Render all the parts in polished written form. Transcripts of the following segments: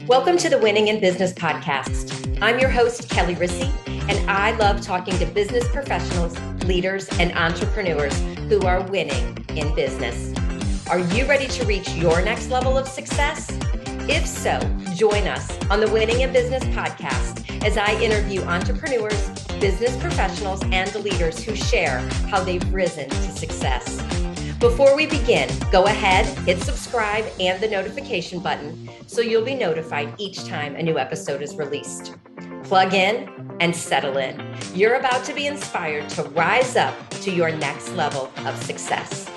Welcome to the Winning in Business podcast. I'm your host, Kelly Rissy, and I love talking to business professionals, leaders, and entrepreneurs who are winning in business. Are you ready to reach your next level of success? If so, join us on the Winning in Business podcast as I interview entrepreneurs, business professionals, and leaders who share how they've risen to success. Before we begin, go ahead, hit subscribe and the notification button so you'll be notified each time a new episode is released. Plug in and settle in. You're about to be inspired to rise up to your next level of success.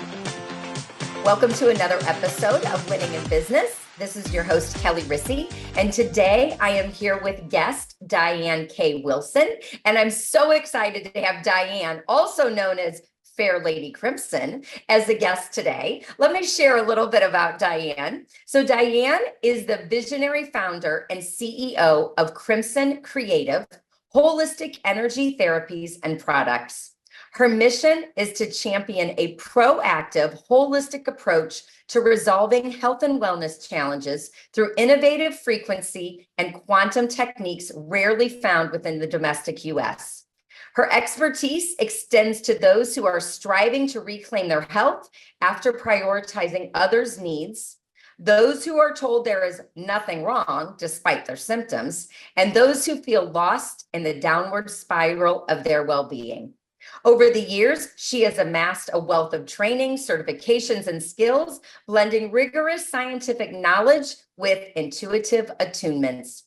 Welcome to another episode of Winning in Business. This is your host, Kelly Rissy, and today I am here with guest Diane K Wilson, and I'm so excited to have Diane, also known as Fair Lady Crimson, as a guest today. Let me share a little bit about Diane. So Diane is the visionary founder and CEO of CrimsonCre8ive, holistic energy therapies and products. Her mission is to champion a proactive, holistic approach to resolving health and wellness challenges through innovative frequency and quantum techniques rarely found within the domestic US. Her expertise extends to those who are striving to reclaim their health after prioritizing others' needs, those who are told there is nothing wrong despite their symptoms, and those who feel lost in the downward spiral of their well-being. Over the years, she has amassed a wealth of training, certifications, and skills, blending rigorous scientific knowledge with intuitive attunements.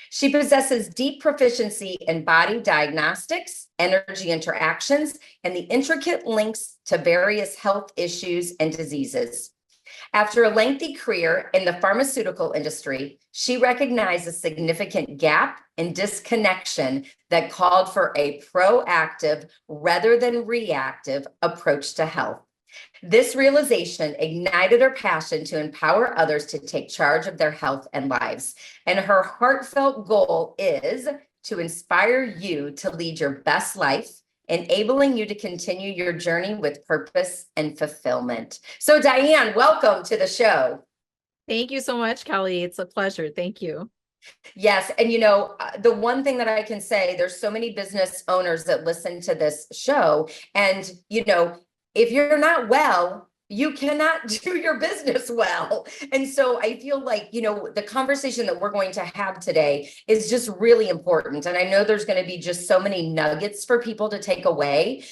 She possesses deep proficiency in body diagnostics, energy interactions, and the intricate links to various health issues and diseases. After a lengthy career in the pharmaceutical industry, she recognized a significant gap and disconnection that called for a proactive rather than reactive approach to health. This realization ignited her passion to empower others to take charge of their health and lives. And her heartfelt goal is to inspire you to lead your best life, enabling you to continue your journey with purpose and fulfillment. So Diane, welcome to the show. Thank you so much, Kelly. It's a pleasure. Thank you. Yes. And the one thing that I can say, there's so many business owners that listen to this show, and if you're not well, you cannot do your business well. And so I feel like, the conversation that we're going to have today is just really important. And I know there's going to be just so many nuggets for people to take away,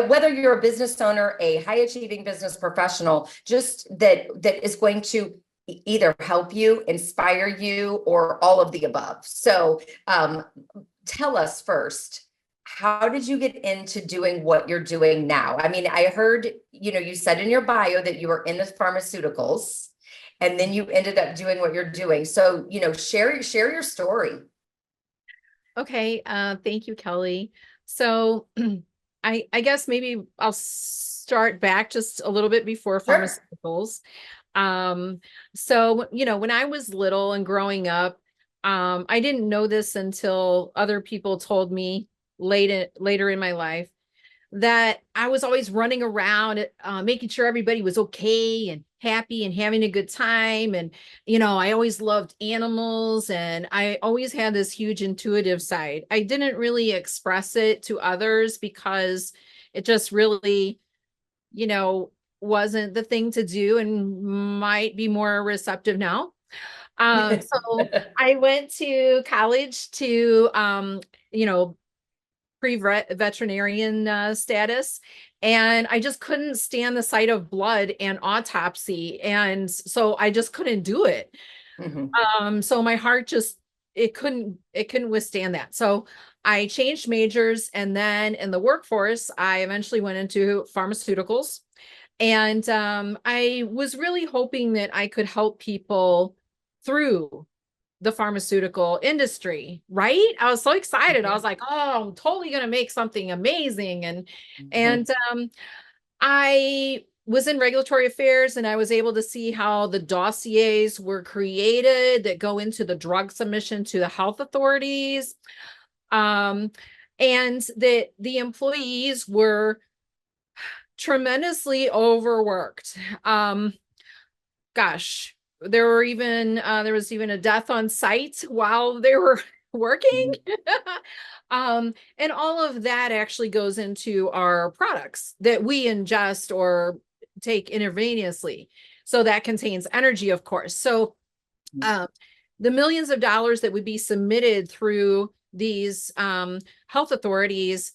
whether you're a business owner, a high achieving business professional, just that is going to either help you, inspire you, or all of the above. So tell us first, how did you get into doing what you're doing now? I mean, I heard, you said in your bio that you were in the pharmaceuticals and then you ended up doing what you're doing. So, share your story. Okay. Thank you, Kelly. So I guess maybe I'll start back just a little bit before pharmaceuticals. So, when I was little and growing up, I didn't know this until other people told me later in my life, that I was always running around, making sure everybody was okay and happy and having a good time. And, I always loved animals, and I always had this huge intuitive side. I didn't really express it to others because it just really, wasn't the thing to do and might be more receptive now. So I went to college to, pre-veterinarian status, and I just couldn't stand the sight of blood and autopsy, and so I just couldn't do it. So my heart just it couldn't withstand that. So I changed majors, and then in the workforce, I eventually went into pharmaceuticals, and I was really hoping that I could help people through the pharmaceutical industry, right? I was so excited. I was like, oh, I'm totally going to make something amazing. And I was in regulatory affairs, and I was able to see how the dossiers were created that go into the drug submission to the health authorities. And that the employees were tremendously overworked. Gosh, there was even a death on site while they were working. And all of that actually goes into our products that we ingest or take intravenously. So that contains energy, of course. So the millions of dollars that would be submitted through these health authorities,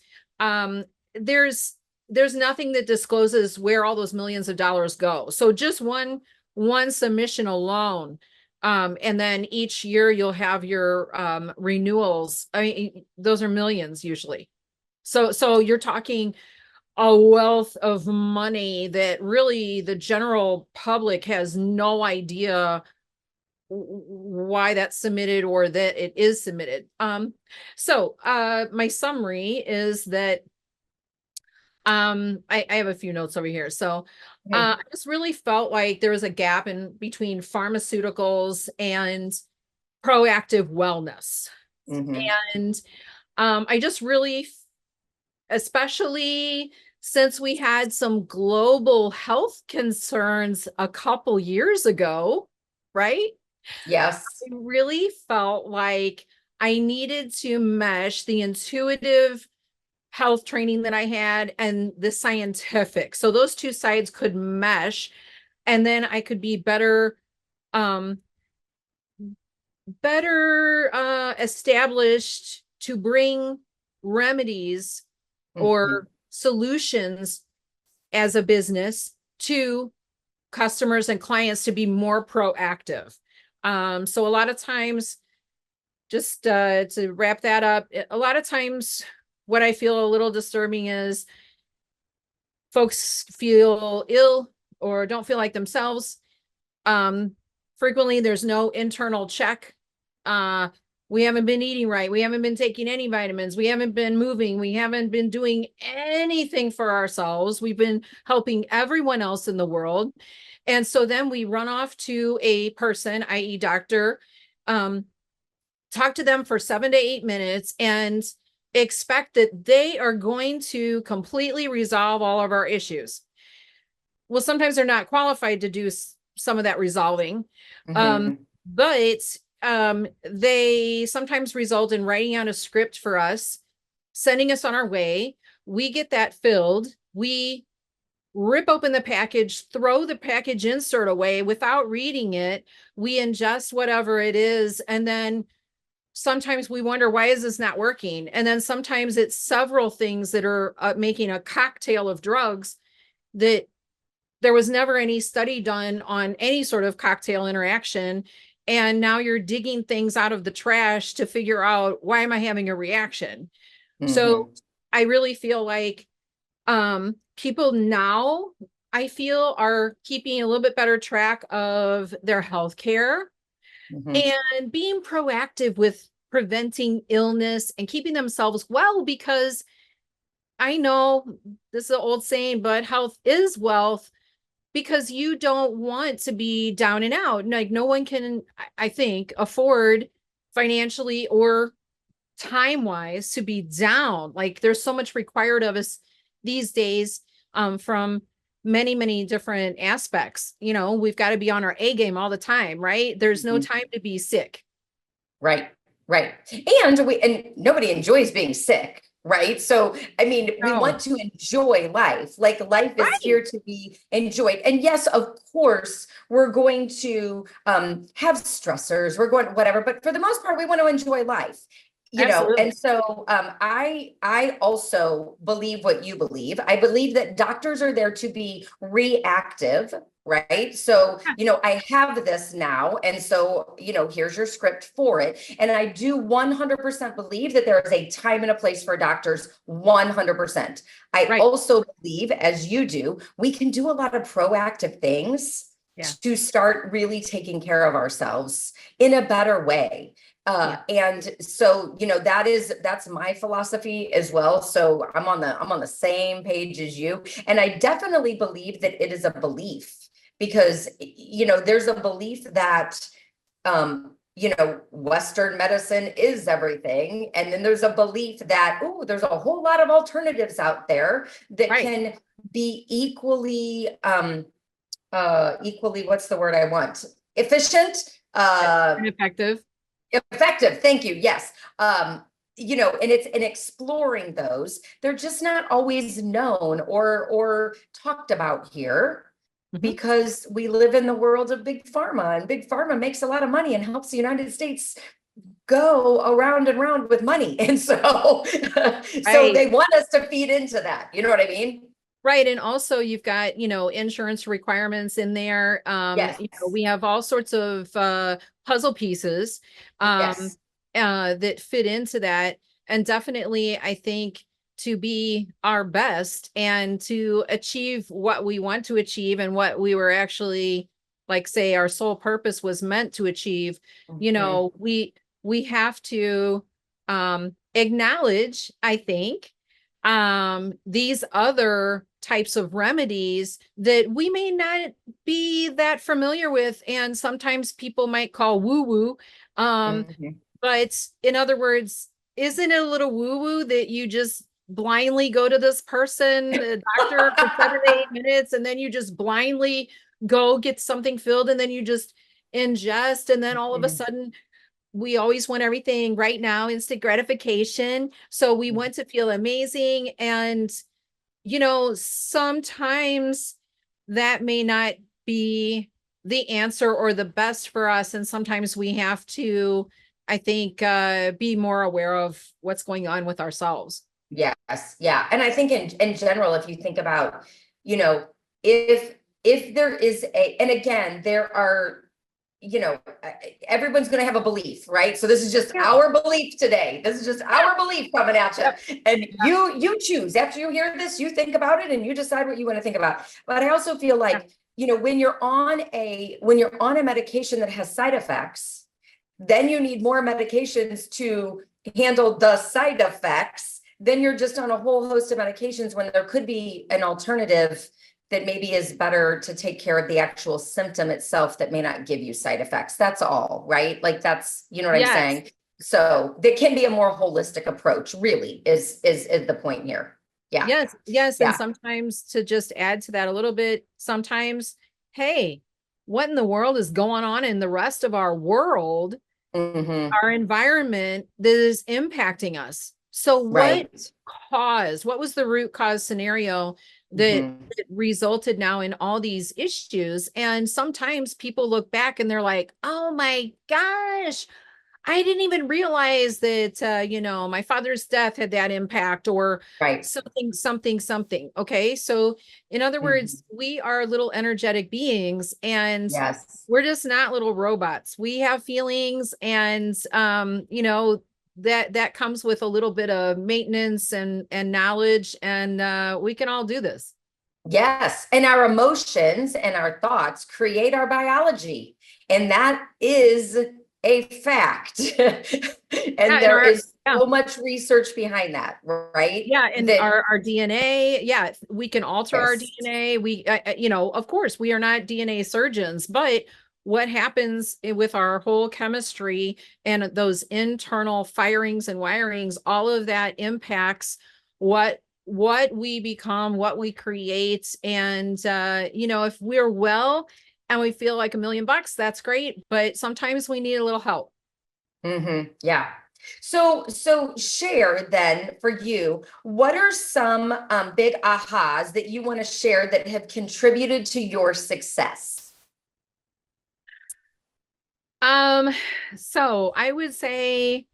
there's nothing that discloses where all those millions of dollars go. So just one submission alone, and then each year you'll have your renewals. I mean, those are millions usually. So you're talking a wealth of money that really the general public has no idea why that's submitted or that it is submitted. So my summary is that I have a few notes over here. So I just really felt like there was a gap in between pharmaceuticals and proactive wellness. And I just really, especially since we had some global health concerns a couple years ago, right? Yes. I really felt like I needed to mesh the intuitive health training that I had and the scientific. So those two sides could mesh, and then I could be better established to bring remedies or solutions as a business to customers and clients to be more proactive. So a lot of times, just to wrap that up, a lot of times what I feel a little disturbing is folks feel ill or don't feel like themselves. Frequently there's no internal check. We haven't been eating right. We haven't been taking any vitamins. We haven't been moving. We haven't been doing anything for ourselves. We've been helping everyone else in the world. And so then we run off to a person, i.e. doctor, talk to them for 7 to 8 minutes and expect that they are going to completely resolve all of our issues. Well, sometimes they're not qualified to do some of that resolving, but they sometimes result in writing out a script for us, sending us on our way. We get that filled. We rip open the package, throw the package insert away without reading it. We ingest whatever it is. And then sometimes we wonder, why is this not working? And then sometimes it's several things that are making a cocktail of drugs that there was never any study done on any sort of cocktail interaction. And now you're digging things out of the trash to figure out, why am I having a reaction? So I really feel like people now, I feel, are keeping a little bit better track of their health care and being proactive with preventing illness and keeping themselves well, because I know this is an old saying, but health is wealth, because you don't want to be down and out. Like, no one can, I think, afford financially or time-wise to be down. Like, there's so much required of us these days, from many, many different aspects. You know, we've got to be on our A game all the time, right? There's no time to be sick. Right. And nobody enjoys being sick. Right. So, I mean, we want to enjoy life. Like, life is here to be enjoyed. And yes, of course, we're going to have stressors. We're going whatever. But for the most part, we want to enjoy life. You know, and so I also believe what you believe. I believe that doctors are there to be reactive, right? So, you know, I have this now. And so, you know, here's your script for it. And I do 100% believe that there is a time and a place for doctors, 100%. I also believe, as you do, we can do a lot of proactive things to start really taking care of ourselves in a better way. And so, you know, that's my philosophy as well. So I'm on the same page as you. And I definitely believe that it is a belief, because, you know, there's a belief that, you know, Western medicine is everything. And then there's a belief that, there's a whole lot of alternatives out there that can be equally, what's the word I want? Efficient, Effective. effective. Thank you. Yes. And it's in exploring those, they're just not always known or talked about here. Because we live in the world of big pharma, and big pharma makes a lot of money and helps the United States go around and around with money. And so, so they want us to feed into that. You know what I mean? Right. And also you've got, insurance requirements in there. Yes. We have all sorts of puzzle pieces Yes. that fit into that. And definitely, I think to be our best and to achieve what we want to achieve and what we were actually, like, say, our sole purpose was meant to achieve, we have to acknowledge, I think, these other types of remedies that we may not be that familiar with, and sometimes people might call woo-woo. But in other words, isn't it a little woo-woo that you just blindly go to this person, the doctor, for 7 to 8 minutes, and then you just blindly go get something filled, and then you just ingest, and then all of a sudden we always want everything right now, instant gratification. So we want to feel amazing. And, sometimes that may not be the answer or the best for us. And sometimes we have to, I think, be more aware of what's going on with ourselves. Yes. Yeah. And I think in general, if you think about, if there is and again, there are, everyone's going to have a belief, right? So this is just our belief today. This is just our belief coming at you. And you choose. After you hear this, you think about it and you decide what you want to think about. But I also feel like, when you're on a medication that has side effects, then you need more medications to handle the side effects. Then you're just on a whole host of medications when there could be an alternative that maybe is better to take care of the actual symptom itself that may not give you side effects. That's all, right? Like that's, what I'm saying? So there can be a more holistic approach, really, is the point here. Yeah. Yes. Yes. And sometimes, to just add to that a little bit, sometimes, hey, what in the world is going on in the rest of our world, our environment, that is impacting us? So what was the root cause scenario that resulted now in all these issues? And sometimes people look back and they're like, oh my gosh, I didn't even realize that, my father's death had that impact, or something. Okay. So in other words, we are little energetic beings, and we're just not little robots. We have feelings, and, that comes with a little bit of maintenance and knowledge, and we can all do this. Yes. And our emotions and our thoughts create our biology. And that is a fact. And there is so much research behind that, right? Yeah. And our DNA, we can alter our DNA. We, of course, we are not DNA surgeons, but what happens with our whole chemistry and those internal firings and wirings, all of that impacts what we become, what we create. And, if we're well and we feel like $1,000,000, that's great. But sometimes we need a little help. Yeah. So share then, for you, what are some big ahas that you want to share that have contributed to your success? So I would say,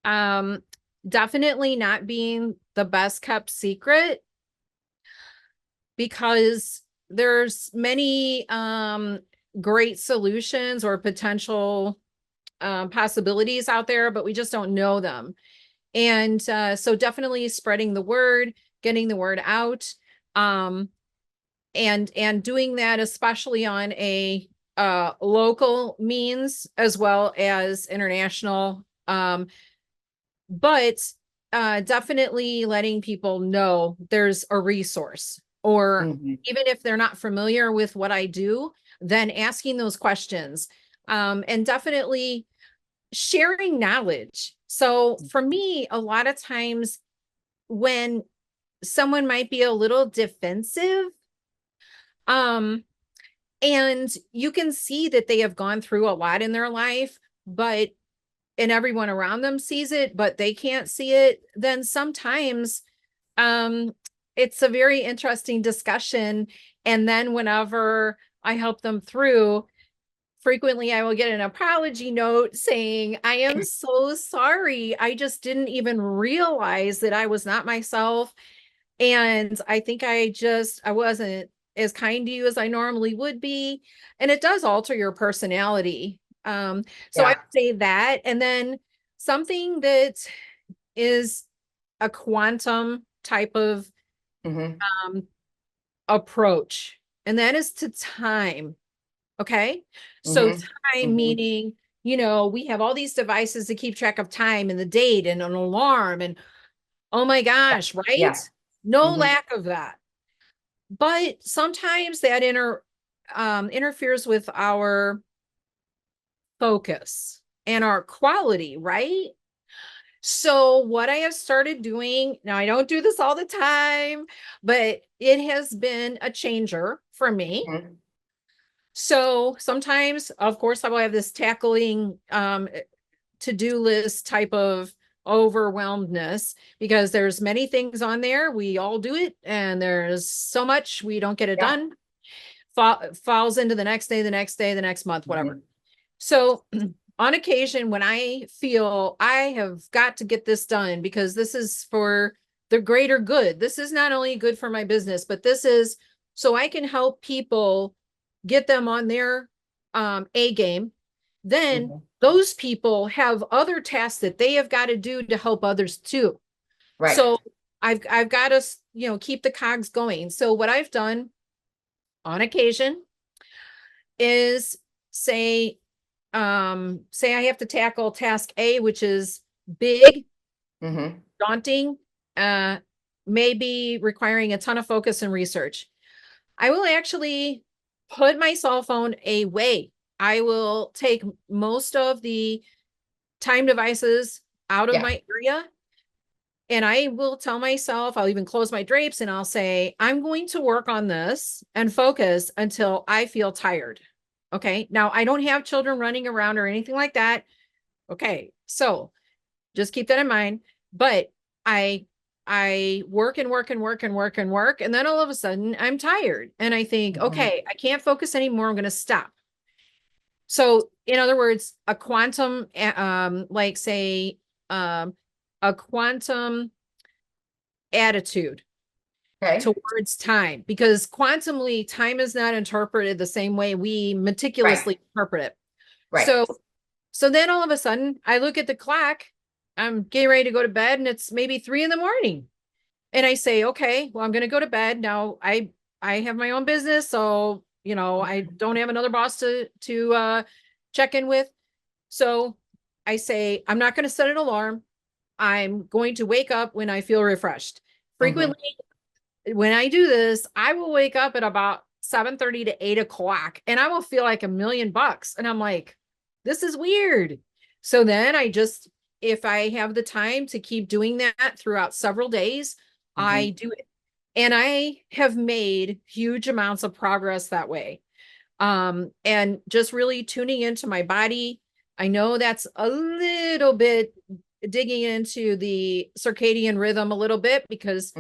definitely not being the best kept secret, because there's many, great solutions or potential, possibilities out there, but we just don't know them. And, so definitely spreading the word, getting the word out, and doing that, especially on a local means as well as international. But definitely letting people know there's a resource, or even if they're not familiar with what I do, then asking those questions, and definitely sharing knowledge. So for me, a lot of times when someone might be a little defensive. And you can see that they have gone through a lot in their life, and everyone around them sees it, but they can't see it. Then sometimes, it's a very interesting discussion. And then whenever I help them through, frequently I will get an apology note saying, I am so sorry. I just didn't even realize that I was not myself. And I think I wasn't as kind to you as I normally would be. And it does alter your personality. So I would say that. And then something that is a quantum type of approach, and that is to time. Okay. So time meaning, we have all these devices to keep track of time and the date and an alarm and, oh my gosh, right? No lack of that. But sometimes that interferes with our focus and our quality, right? So what I have started doing, now I don't do this all the time, but it has been a changer for me. So sometimes, of course, I will have this tackling to-do list type of overwhelmedness because there's many things on there. We all do it, and there's so much we don't get it done. Falls into the next day, the next day, the next month, whatever. So on occasion, when I feel I have got to get this done because this is for the greater good, this is not only good for my business, but this is so I can help people, get them on their A game. Then those people have other tasks that they have got to do to help others too. Right. So I've got to, keep the cogs going. So what I've done on occasion is say I have to tackle task A, which is big, daunting, maybe requiring a ton of focus and research. I will actually put my cell phone away. I will take most of the time devices out of my area. And I will tell myself, I'll even close my drapes and I'll say, I'm going to work on this and focus until I feel tired. Okay. Now I don't have children running around or anything like that. Okay. So just keep that in mind. But I work and work and work and work and work. And then all of a sudden I'm tired and I think, okay, I can't focus anymore. I'm going to stop. So in other words, a quantum, a quantum attitude towards time, because quantumly time is not interpreted the same way we meticulously interpret it. Right. So then all of a sudden I look at the clock, I'm getting ready to go to bed and it's maybe 3 a.m. And I say, okay, well, I'm going to go to bed. Now I have my own business. So, I don't have another boss to check in with. So I say, I'm not going to set an alarm. I'm going to wake up when I feel refreshed. Frequently, when I do this, I will wake up at about 7:30 to 8 o'clock and I will feel like $1,000,000. And I'm like, this is weird. So then if I have the time to keep doing that throughout several days, I do it. And I have made huge amounts of progress that way. And just really tuning into my body. I know that's a little bit digging into the circadian rhythm a little bit because,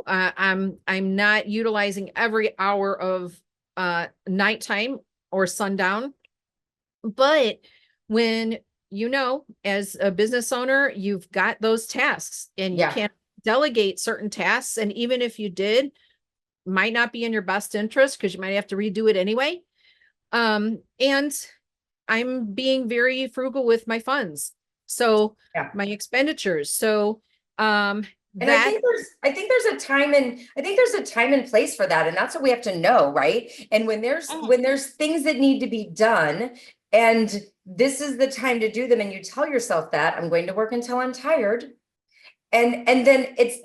I'm not utilizing every hour of nighttime or sundown. But when, as a business owner, you've got those tasks and you can't delegate certain tasks. And even if you did, might not be in your best interest because you might have to redo it anyway. And I'm being very frugal with my funds. So my expenditures. So, and I think there's a time and place for that. And that's what we have to know. Right. And when there's things that need to be done and this is the time to do them. And you tell yourself that I'm going to work until I'm tired. And then it's,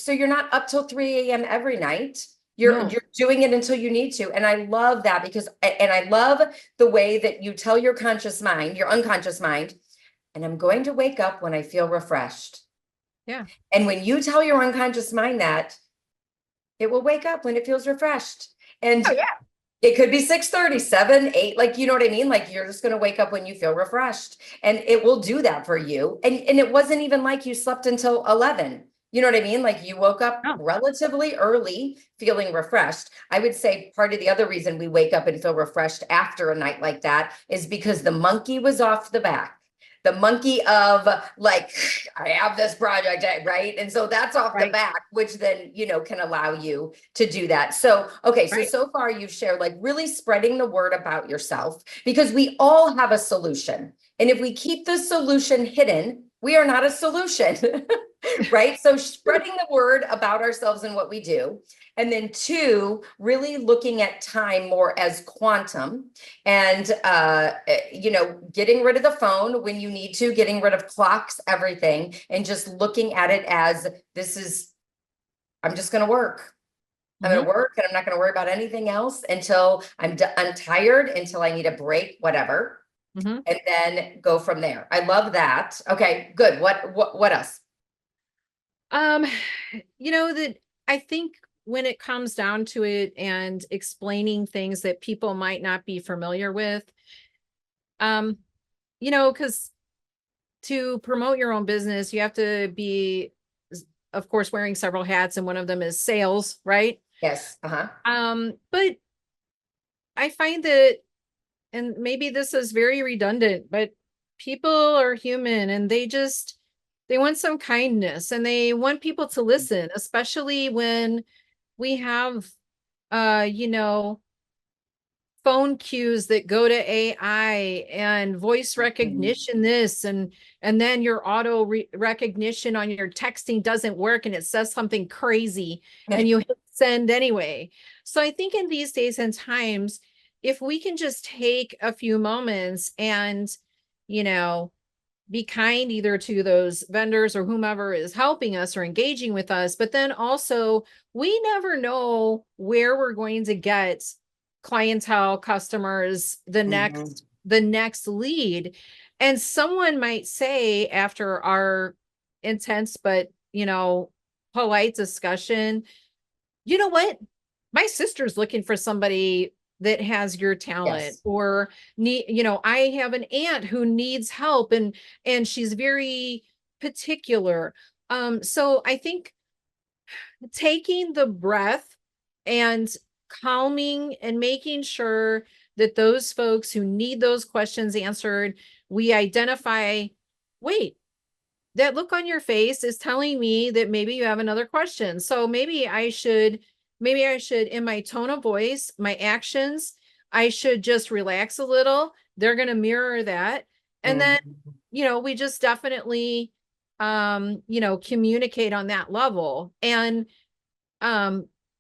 so you're not up till 3 a.m. every night. You're doing it until you need to. And I love that because I love the way that you tell your unconscious mind, and I'm going to wake up when I feel refreshed. Yeah. And when you tell your unconscious mind that, it will wake up when it feels refreshed. And Oh, yeah. it could be 6:30, 7, 8, like, you know what I mean? Like, you're just going to wake up when you feel refreshed, and it will do that for you. And it wasn't even like you slept until 11. You know what I mean? Like, you woke up Oh. relatively early feeling refreshed. I would say part of the other reason we wake up and feel refreshed after a night like that is because the monkey was off the back. The monkey of like, I have this project, right? And so that's off the back, which then, you know, can allow you to do that. So, okay. So far you've shared like really spreading the word about yourself, because we all have a solution. And if we keep the solution hidden, we are not a solution, right? So spreading the word about ourselves and what we do. And then 2, really looking at time more as quantum, and, you know, getting rid of the phone when you need to, getting rid of clocks, everything, and just looking at it as I'm just going to work. I'm going to work, and I'm not going to worry about anything else until I'm tired, until I need a break, whatever. And then go from there. I love that. Okay, good. What else? You know, that I think when it comes down to it and explaining things that people might not be familiar with, you know, because to promote your own business, you have to be, of course, wearing several hats, and one of them is sales, right? Yes. But I find that, and maybe this is very redundant, but people are human, and they want some kindness, and they want people to listen, especially when we have, you know, phone cues that go to AI and voice recognition this, and then your auto recognition on your texting doesn't work, and it says something crazy and you hit send anyway. So I think in these days and times, if we can just take a few moments and, you know, be kind either to those vendors or whomever is helping us or engaging with us, but then also we never know where we're going to get clientele, customers, the next lead. And someone might say, after our intense but, you know, polite discussion, you know what, my sister's looking for somebody that has your talent, or you know, I have an aunt who needs help, and she's very particular. So I think taking the breath and calming and making sure that those folks who need those questions answered, we identify, wait, that look on your face is telling me that maybe you have another question. So maybe I should, in my tone of voice, my actions, I should just relax a little. They're going to mirror that. And then, you know, we just definitely, you know, communicate on that level. And,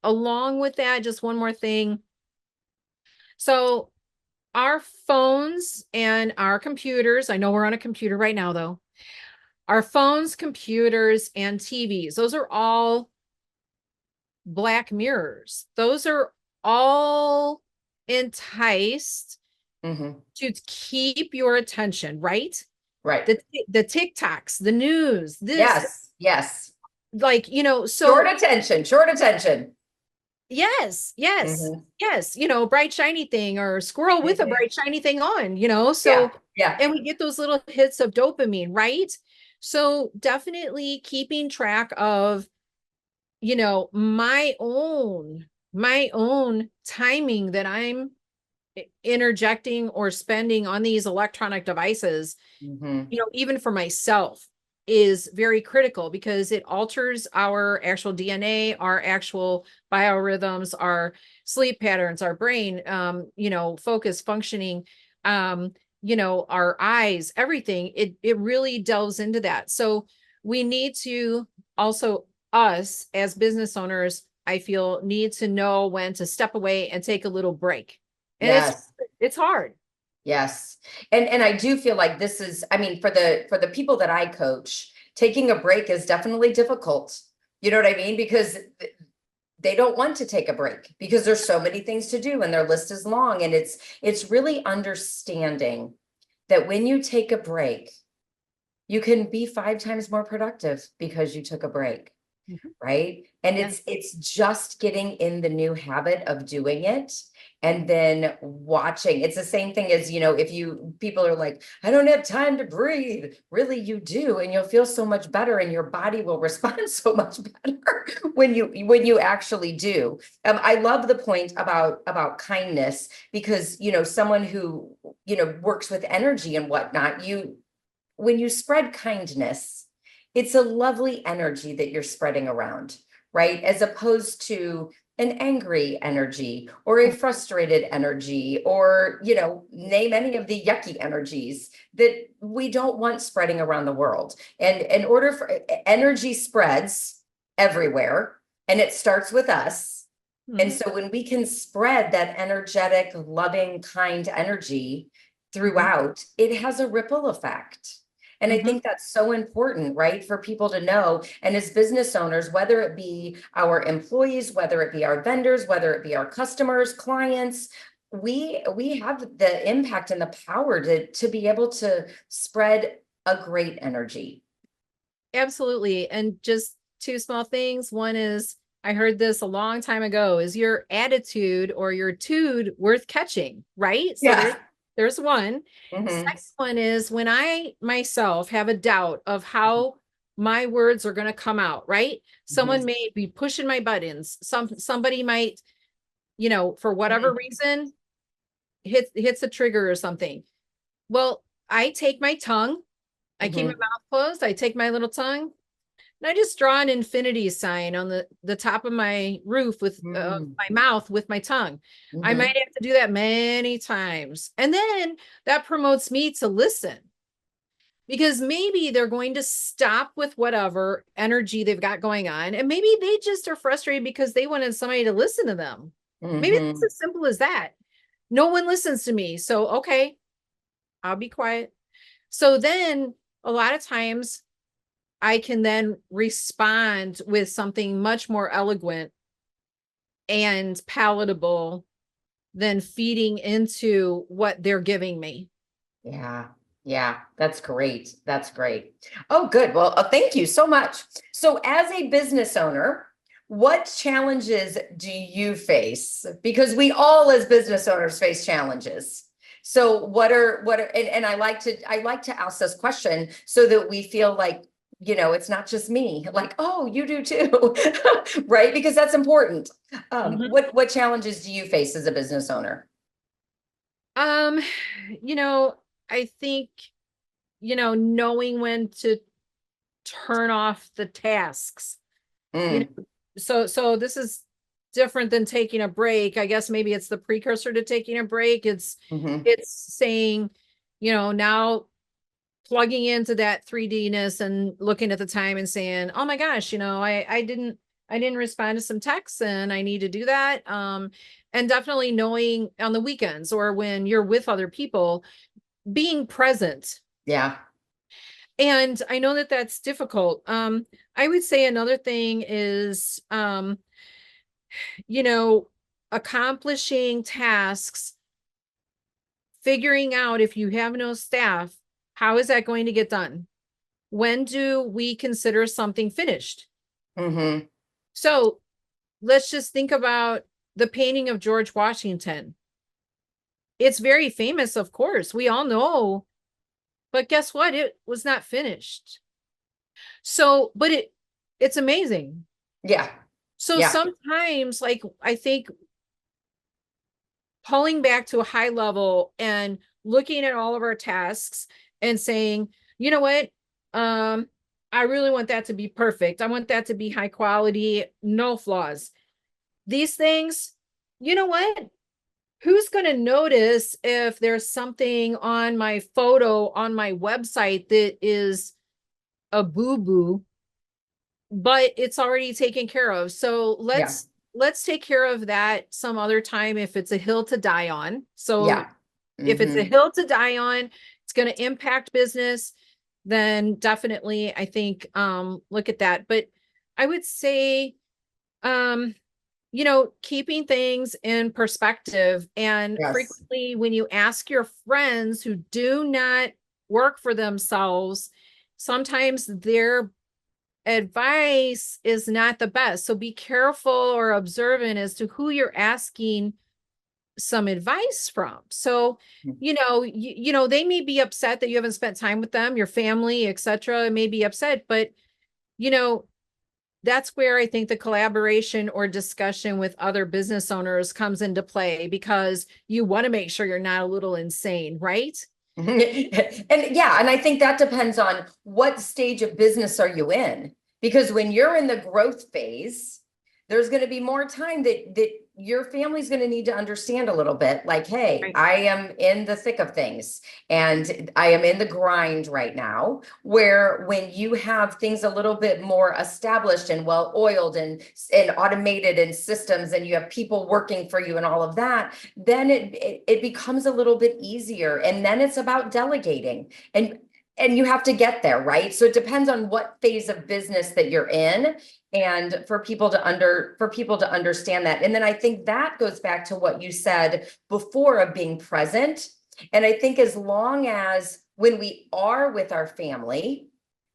along with that, just one more thing. So our phones and our computers, I know we're on a computer right now though. Our phones, computers, and TVs, those are all black mirrors. Those are all enticed to keep your attention, right? Right. The TikToks, the news, this. Yes. Like, you know, so short attention. Yes. You know, bright, shiny thing, or squirrel with a bright, shiny thing on, you know, so, and we get those little hits of dopamine, right? So definitely keeping track of, you know, my own timing that I'm interjecting or spending on these electronic devices, you know, even for myself, is very critical, because it alters our actual DNA, our actual biorhythms, our sleep patterns, our brain, you know, focus, functioning, you know, our eyes, everything. It really delves into that. So we need to also, us as business owners, I feel, need to know when to step away and take a little break. And it's hard. Yes. And I do feel like this is, I mean, for the people that I coach, taking a break is definitely difficult. You know what I mean? Because they don't want to take a break, because there's so many things to do and their list is long. And it's really understanding that when you take a break, you can be 5 times more productive because you took a break. Right. And it's just getting in the new habit of doing it and then watching. It's the same thing as, if people are like, I don't have time to breathe. Really, you do. And you'll feel so much better and your body will respond so much better when you actually do. I love the point about kindness because, someone who, works with energy and whatnot, when you spread kindness, it's a lovely energy that you're spreading around, right? As opposed to an angry energy or a frustrated energy or, name any of the yucky energies that we don't want spreading around the world. And in order for energy spreads everywhere and it starts with us. And so when we can spread that energetic, loving, kind energy throughout, it has a ripple effect. And I think that's so important, right? For people to know. And as business owners, whether it be our employees, whether it be our vendors, whether it be our customers, clients, we have the impact and the power to be able to spread a great energy. Absolutely. And just 2 small things. One is, I heard this a long time ago, is your attitude or your tude worth catching, right? So there's one. Second one is when I myself have a doubt of how my words are going to come out, right? Someone may be pushing my buttons. Somebody might, for whatever reason, hits a trigger or something. Well, I take my tongue, I keep my mouth closed, I take my little tongue, and I just draw an infinity sign on the top of my roof with my mouth with my tongue. I might have to do that many times. And then that promotes me to listen because maybe they're going to stop with whatever energy they've got going on. And maybe they just are frustrated because they wanted somebody to listen to them. Maybe it's as simple as that. No one listens to me. So, okay, I'll be quiet. So then a lot of times I can then respond with something much more eloquent and palatable than feeding into what they're giving me. Yeah, that's great. That's great. Oh, good. Well, thank you so much. So as a business owner, what challenges do you face? Because we all as business owners face challenges. So what are, and I like to ask this question so that we feel like, it's not just me, like, oh, you do too, right? Because that's important. What challenges do you face as a business owner? I think, knowing when to turn off the tasks. So this is different than taking a break. I guess maybe it's the precursor to taking a break. It's saying, now plugging into that 3D-ness and looking at the time and saying, oh my gosh, I didn't respond to some texts and I need to do that. And definitely knowing on the weekends or when you're with other people, being present. Yeah. And I know that that's difficult. I would say another thing is, accomplishing tasks, figuring out if you have no staff, how is that going to get done? When do we consider something finished? So let's just think about the painting of George Washington. It's very famous, of course. We all know, but guess what? It was not finished. So, but it's amazing. Yeah. So sometimes, like, I think pulling back to a high level and looking at all of our tasks and saying, you know what? I really want that to be perfect. I want that to be high quality, no flaws. These things, you know what? Who's going to notice if there's something on my photo on my website that is a boo-boo, but it's already taken care of? So let's take care of that some other time if it's a hill to die on. So if it's a hill to die on, it's going to impact business, then definitely I think look at that. But I would say keeping things in perspective, and frequently when you ask your friends who do not work for themselves, sometimes their advice is not the best. So be careful or observant as to who you're asking some advice from. So, they may be upset that you haven't spent time with them, your family, etc. may be upset, but that's where I think the collaboration or discussion with other business owners comes into play, because you want to make sure you're not a little insane, right? And I think that depends on what stage of business are you in, because when you're in the growth phase, there's going to be more time that your family's going to need to understand a little bit, like, hey, Right. I am in the thick of things and I am in the grind right now. Where when you have things a little bit more established and well-oiled and automated and systems, and you have people working for you and all of that, then it becomes a little bit easier. And then it's about delegating, and you have to get there, right? So it depends on what phase of business that you're in, and for people to understand that. And then I think that goes back to what you said before of being present. And I think as long as when we are with our family,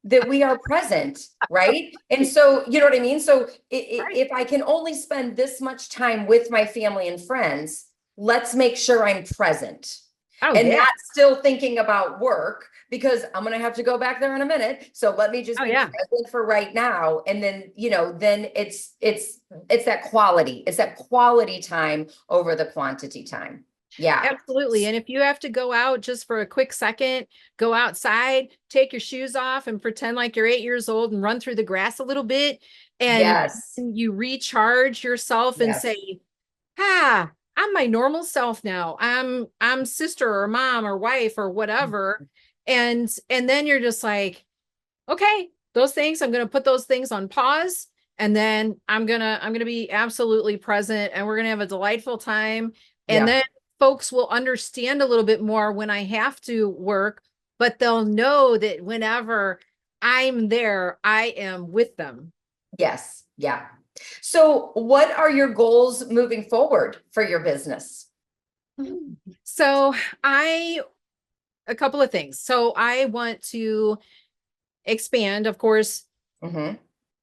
that we are present, right? And so, you know what I mean? So if I can only spend this much time with my family and friends, let's make sure I'm present. Not still thinking about work, because I'm going to have to go back there in a minute. So let me just be present for right now. And then, then it's that quality. It's that quality time over the quantity time. Yeah, absolutely. And if you have to go out just for a quick second, go outside, take your shoes off and pretend like you're 8 years old and run through the grass a little bit. And you recharge yourself and say, I'm my normal self now. I'm sister or mom or wife or whatever. And then you're just like, okay, those things, I'm going to put those things on pause. And then I'm going to be absolutely present, and we're going to have a delightful time. And then folks will understand a little bit more when I have to work, but they'll know that whenever I'm there, I am with them. Yes. Yeah. So what are your goals moving forward for your business? So a couple of things. So I want to expand, of course,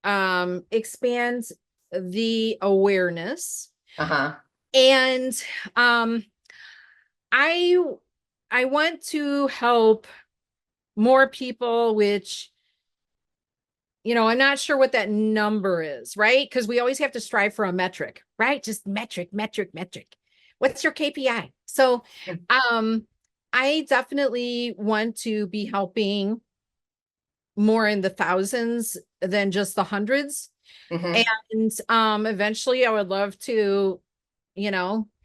expand the awareness. And I want to help more people, which, I'm not sure what that number is, right? Because we always have to strive for a metric, right? Just metric. What's your KPI? So I definitely want to be helping more in the thousands than just the hundreds. And eventually I would love to,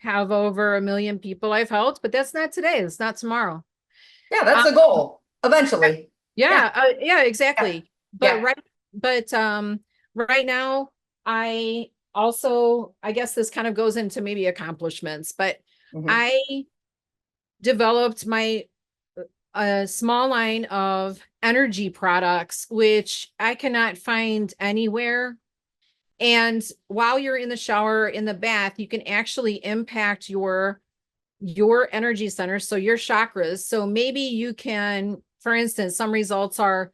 have over 1 million people I've helped, but that's not today. It's not tomorrow. Yeah, that's the goal eventually. Yeah, exactly. But right now, I guess this kind of goes into maybe accomplishments, but I developed a small line of energy products, which I cannot find anywhere. And while you're in the shower, in the bath, you can actually impact your energy centers, so your chakras. So maybe you can, for instance, some results are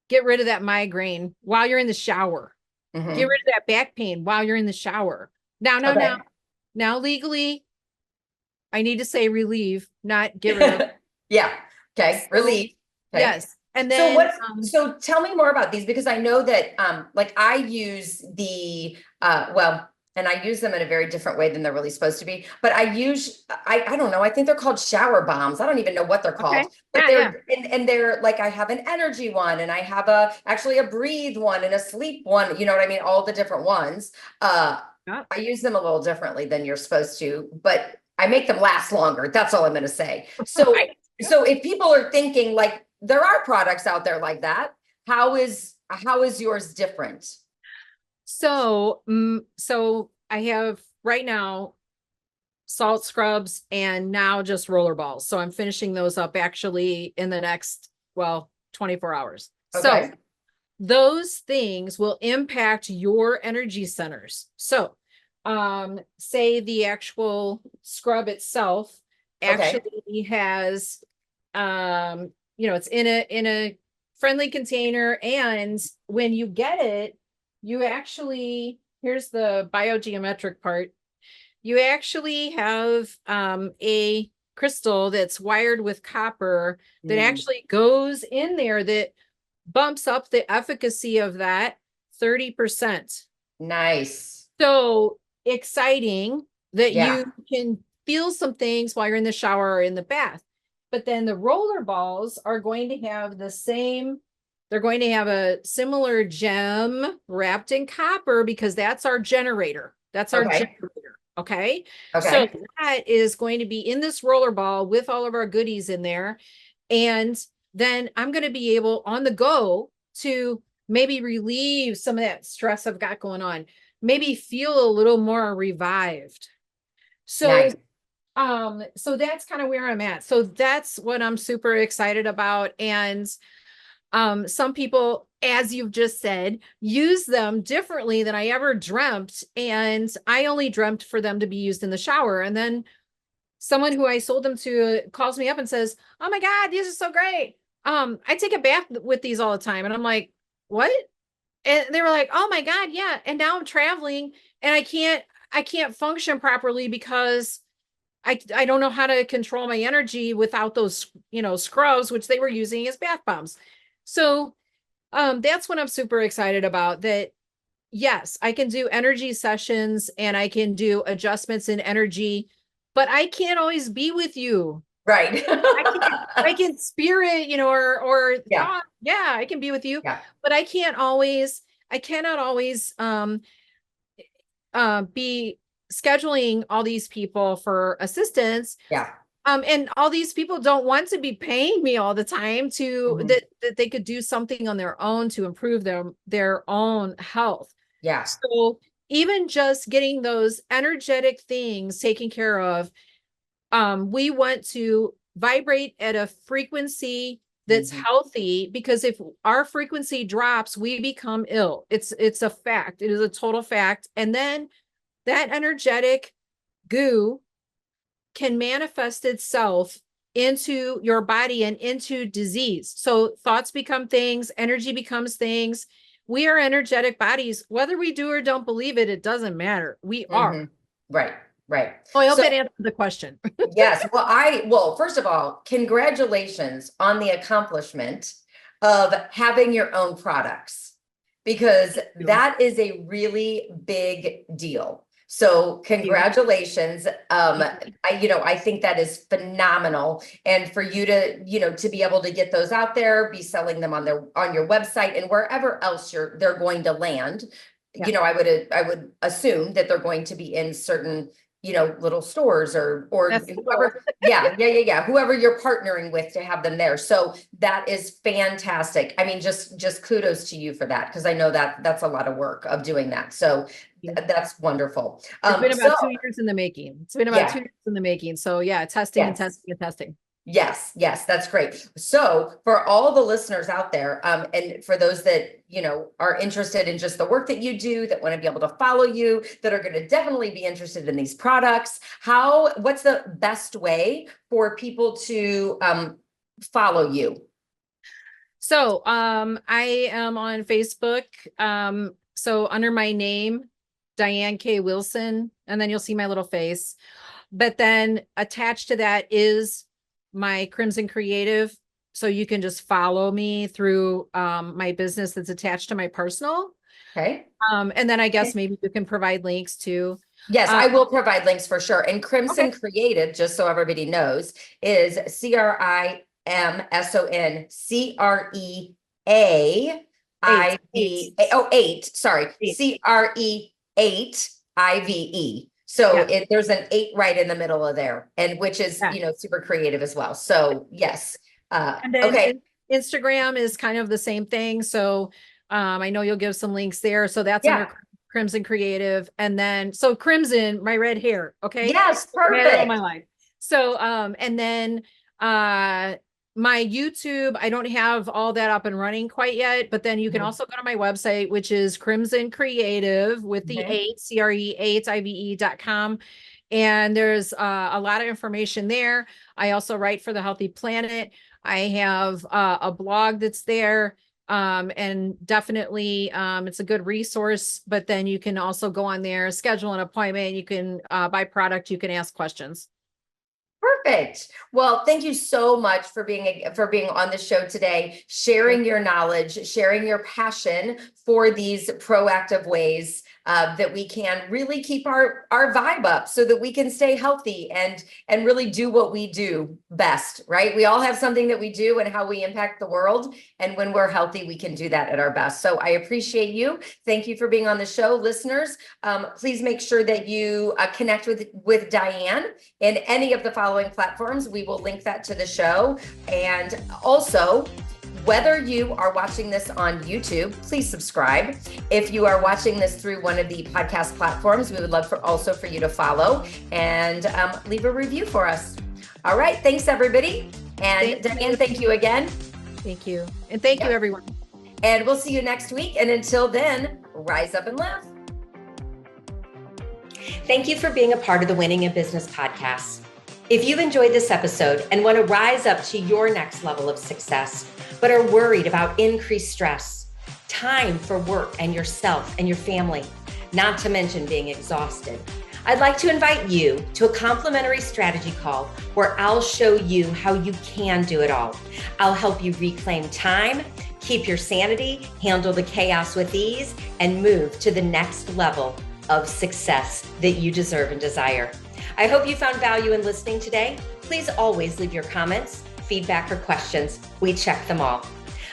get rid of that migraine while you're in the shower. Get rid of that back pain while you're in the shower. Now legally, I need to say relieve, not get rid of. Okay. Relieve. Okay. Yes. And then, so tell me more about these, because I know that, I use and I use them in a very different way than they're really supposed to be, but I don't know, I think they're called shower bombs. I don't even know what they're called, but and they're like, I have an energy one, and I have actually a breathe one and a sleep one. You know what I mean? All the different ones. I use them a little differently than you're supposed to, but I make them last longer. That's all I'm going to say. So, so if people are thinking like, there are products out there like that, how is yours different? So I have right now salt scrubs and now just roller balls. So I'm finishing those up actually in the next, 24 hours. So those things will impact your energy centers. So say the actual scrub itself actually has, it's in a friendly container. And when you get it, you actually, here's the biogeometric part. You actually have a crystal that's wired with copper that actually goes in there that bumps up the efficacy of that 30%. Nice. So exciting that you can feel some things while you're in the shower or in the bath. But then the roller balls are going to have the same, they're going to have a similar gem wrapped in copper because that's our generator. That's our generator. Okay. So that is going to be in this roller ball with all of our goodies in there. And then I'm going to be able on the go to maybe relieve some of that stress I've got going on, maybe feel a little more revived. So, so that's kind of where I'm at. So that's what I'm super excited about. And some people, as you've just said, use them differently than I ever dreamt. And I only dreamt for them to be used in the shower. And then someone who I sold them to calls me up and says, "Oh my God, these are so great. I take a bath with these all the time." And I'm like, "What?" And they were like, "Oh my God, yeah." And now I'm traveling and I can't function properly because I don't know how to control my energy without those, scrubs, which they were using as bath bombs. So that's what I'm super excited about, that yes, I can do energy sessions and I can do adjustments in energy, but I can't always be with you. Right. I can spirit, or thought, I can be with you, but I cannot always be scheduling all these people for assistance. And all these people don't want to be paying me all the time to that they could do something on their own to improve their own health. So even just getting those energetic things taken care of, we want to vibrate at a frequency that's healthy, because if our frequency drops, we become ill. It's a fact. It is a total fact. And then that energetic goo can manifest itself into your body and into disease. So thoughts become things, energy becomes things. We are energetic bodies. Whether we do or don't believe it, it doesn't matter. We are. Right. Oh, I hope that answered the question. Yes. Well, first of all, congratulations on the accomplishment of having your own products, because that is a really big deal. So congratulations. I think that is phenomenal. And for you to, to be able to get those out there, be selling them on your website and wherever else they're going to land. I would assume that they're going to be in certain, little stores or whoever, whoever you're partnering with to have them there. So that is fantastic. I mean, just kudos to you for that, because I know that that's a lot of work of doing that. So that's wonderful. It's been about 2 years in the making. It's been about 2 years in the making. So testing and testing and testing. Yes, that's great. So for all the listeners out there, and for those that, are interested in just the work that you do, that want to be able to follow you, that are going to definitely be interested in these products, what's the best way for people to follow you? So I am on Facebook. So under my name, Diane K Wilson, and then you'll see my little face. But then attached to that is my Crimson Creative. So you can just follow me through my business that's attached to my personal. Okay. And then I guess maybe you can provide links to. Yes, I will provide links for sure. And Crimson Creative, just so everybody knows, is CREAIVE. So there's an 8 right in the middle of there, and which is, super creative as well. So yes. And then Instagram is kind of the same thing. So I know you'll give some links there. So that's under Crimson Creative. And then, so Crimson, my red hair. Okay. Yes. Perfect. All my life. So, and then my YouTube, I don't have all that up and running quite yet, but then you can also go to my website, which is Crimson Creative with the 8, CRE8IVE.com. And there's a lot of information there. I also write for the Healthy Planet. I have a blog that's there. And definitely, it's a good resource, but then you can also go on there, schedule an appointment. You can buy product. You can ask questions. Perfect. Well, thank you so much for being on the show today, sharing your knowledge, sharing your passion for these proactive ways that we can really keep our vibe up so that we can stay healthy and really do what we do best, right? We all have something that we do and how we impact the world. And when we're healthy, we can do that at our best. So I appreciate you. Thank you for being on the show. Listeners, please make sure that you connect with Diane in any of the following platforms. We will link that to the show. And also, whether you are watching this on YouTube, please subscribe. If you are watching this through one of the podcast platforms, we would love for you to follow and leave a review for us. All right. Thanks, everybody. And Diane, thank you again. Thank you. And thank you, everyone. And we'll see you next week. And until then, rise up and laugh. Thank you for being a part of the Winning in Business podcast. If you've enjoyed this episode and want to rise up to your next level of success, but are worried about increased stress, time for work and yourself and your family, not to mention being exhausted, I'd like to invite you to a complimentary strategy call where I'll show you how you can do it all. I'll help you reclaim time, keep your sanity, handle the chaos with ease, and move to the next level of success that you deserve and desire. I hope you found value in listening today. Please always leave your comments, feedback, or questions. We check them all.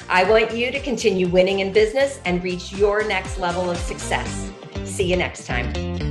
I want you to continue winning in business and reach your next level of success. See you next time.